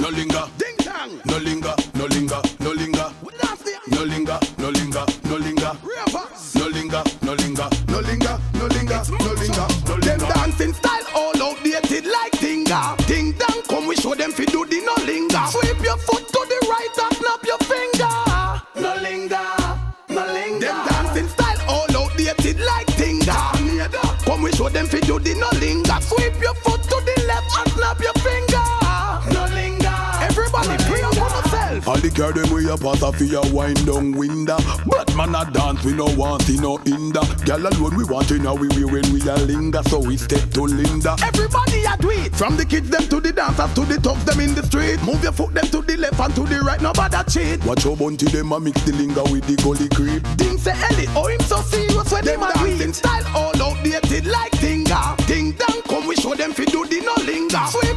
no linga. Ding dong. No linga, no linga, no linga. No linga, no linga, no linga. No linga, no linga, no linga, no linga, no linga, no Them linga. dancing style all outdated like tinga. Ding dong, come we show them fi do the no linga. Sweep your foot to the right and snap your finger. No linga, no linga. Them dancing style all outdated like tinga. Come we show them fi do the no linga. Sweep your foot to the left and snap your finger. No linga. Everybody free up on yourself. All the girl them way a pass off your wind down window. But man a dance, we no want see no hinder. Girl alone we want to know we when we a linger. So we step to Linda. Everybody a do it. From the kids them to the dancers to the thugs them in the street. Move your foot them to the left and to the right. Nobody cheat. Watch your bunty them a mix the linga with the gully creep. Ding say Ellie, oh him so serious when them dancing style all outdated like tinga. Ding dong, come we show them fi do the no linga. Sweep your